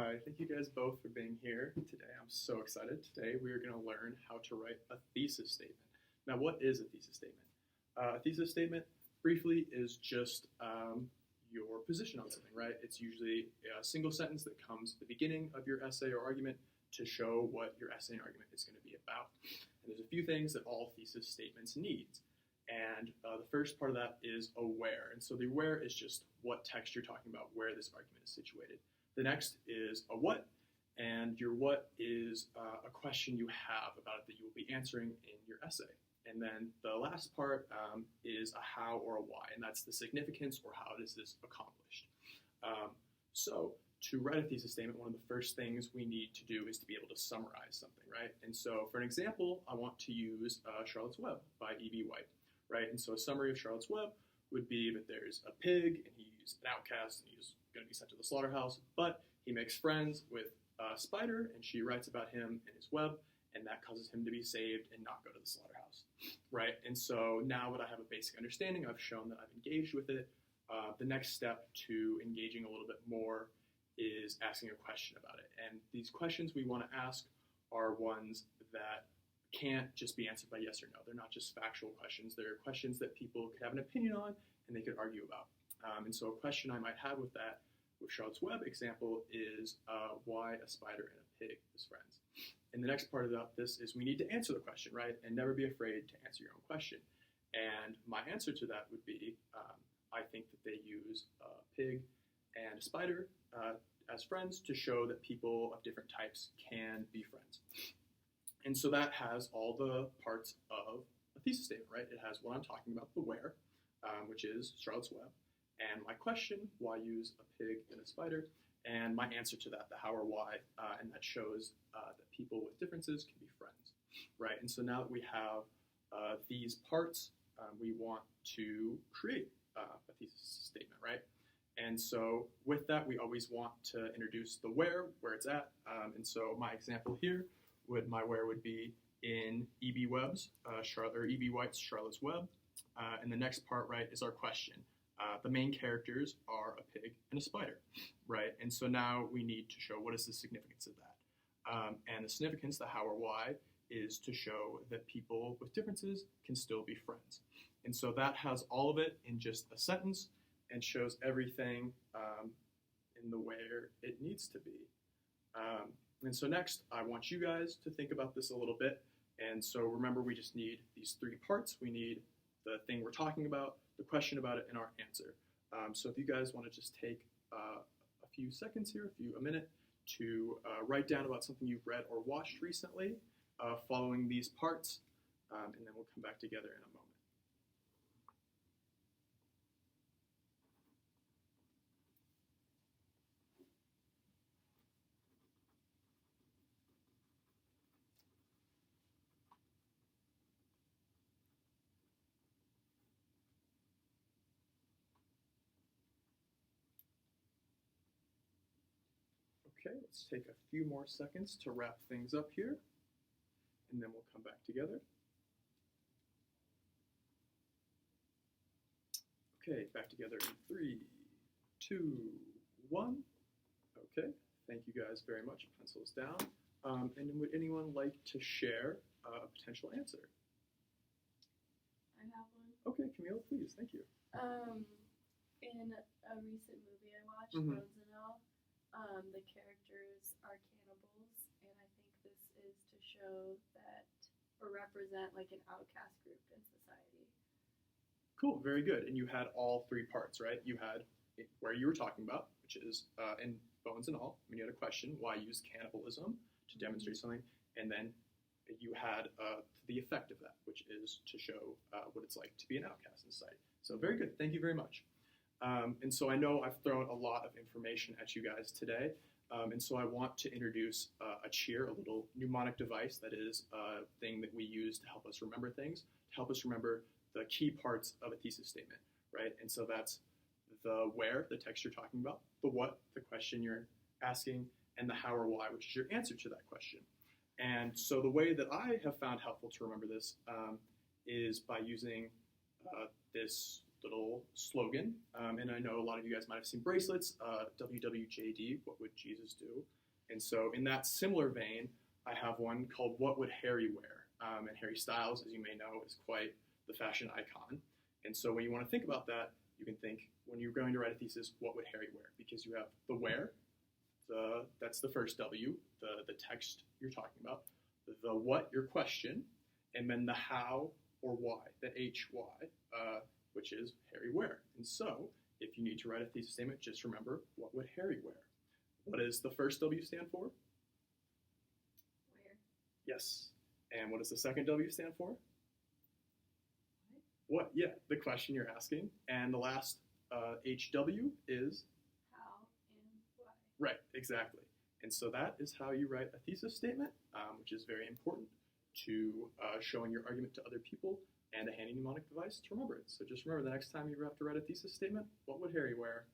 right, thank you guys both for being here today. I'm so excited. Today we are going to learn how to write a thesis statement. Now, what is a thesis statement? A thesis statement, briefly, is just your position on something, right? It's usually a single sentence that comes at the beginning of your essay or argument to show what your essay and argument is going to be about. And there's a few things that all thesis statements need. And the first part of that is a where. And so the where is just what text you're talking about, where this argument is situated. The next is a what, and your what is a question you have about it that you will be answering in your essay. And then the last part is a how or a why, and that's the significance or how is this accomplished. So to write a thesis statement, one of the first things we need to do is to be able to summarize something, right? And so for an example, I want to use Charlotte's Web by E.B. White, right? And so a summary of Charlotte's Web would be that there's a pig, and he's an outcast, and he's going to be sent to the slaughterhouse, but he makes friends with a spider, and she writes about him and his web, and that causes him to be saved and not go to the slaughterhouse, right? And so now that I have a basic understanding, I've shown that I've engaged with it. The next step to engaging a little bit more is asking a question about it. And these questions we want to ask are ones that can't just be answered by yes or no. They're not just factual questions. They're questions that people could have an opinion on and they could argue about. And so a question I might have with that, with Charlotte's Web example, is why a spider and a pig is friends. And the next part about this is we need to answer the question, right? And never be afraid to answer your own question. And my answer to that would be, I think that they use a pig and a spider as friends to show that people of different types can be friends. And so that has all the parts of a thesis statement, right? It has what I'm talking about, the where, which is Charlotte's Web, and my question, why use a pig and a spider, and my answer to that, the how or why, and that shows that people with differences can be friends, right? And so now that we have these parts, we want to create a thesis statement, right? And so with that, we always want to introduce the where it's at. And so my example here my where would be in E.B. White's Charlotte's Web. And the next part, right, is our question. The main characters are a pig and a spider, right? And so now we need to show what is the significance of that. And the significance, the how or why, is to show that people with differences can still be friends. And so that has all of it in just a sentence and shows everything in the where it needs to be. And so next, I want you guys to think about this a little bit. And so remember, we just need these three parts. We need the thing we're talking about, the question about it, and our answer. So if you guys want to just take a few seconds here, a minute, to write down about something you've read or watched recently following these parts, and then we'll come back together in a moment. Okay, let's take a few more seconds to wrap things up here, and then we'll come back together. Okay, back together in 3, 2, 1. Okay, thank you guys very much. Pencils down. And would anyone like to share a potential answer? I have one. Okay, Camille, please. Thank you. In a recent movie I watched, Mhm. Bones and All, the characters are cannibals, and I think this is to show that, or represent like an outcast group in society. Cool, very good. And you had all three parts, right? You had where you were talking about, which is in Bones and All. When you had a question, why use cannibalism to demonstrate something, and then you had the effect of that, which is to show what it's like to be an outcast in society. So very good. Thank you very much. And so I know I've thrown a lot of information at you guys today, and so I want to introduce a cheer, a little mnemonic device that is a thing that we use to help us remember things, to help us remember the key parts of a thesis statement, right? And so that's the where, the text you're talking about, the what, the question you're asking, and the how or why, which is your answer to that question. And so the way that I have found helpful to remember this is by using this little slogan, and I know a lot of you guys might have seen bracelets, WWJD, what would Jesus do? And so in that similar vein, I have one called What Would Harry Wear? And Harry Styles, as you may know, is quite the fashion icon. And so when you want to think about that, you can think, when you're going to write a thesis, what would Harry wear? Because you have the where, that's the first W, the text you're talking about, the what, your question, and then the how or why, the HY, which is Harry wear. And so if you need to write a thesis statement, just remember, what would Harry wear? What does the first W stand for? Where? Yes. And what does the second W stand for? What? Yeah, the question you're asking. And the last HW is? How and why. Right, exactly. And so that is how you write a thesis statement, which is very important to showing your argument to other people and a handy mnemonic device to remember it. So just remember, the next time you have to write a thesis statement, what would Harry wear?